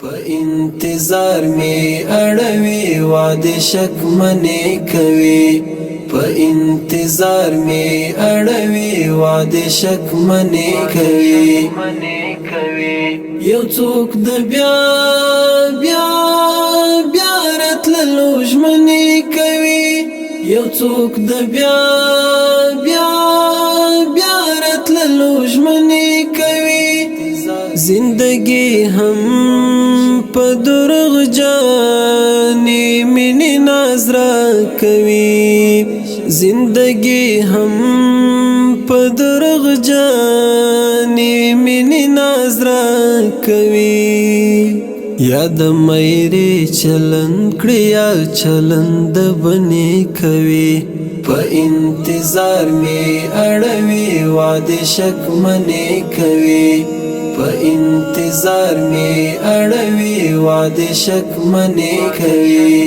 په انتظار می اړوي وعده شک منې کوي په انتظار می اړوي وعده شک منې کوي یو څوک د بیا بیا بیا راتللو ژمنې کوي یو څوک د بیا بیا بیا راتللو ژمنې کوي زندگی هم په دروغ جانې مینې ناز را کوي زندگی هم په دروغ جانې مینې ناز را کوي یاد مېری چلند کړی یا چلند بنې کوي په انتظار می اړوي وعده شک منې کوي په انتظار می اړوي وعده شک منې کوي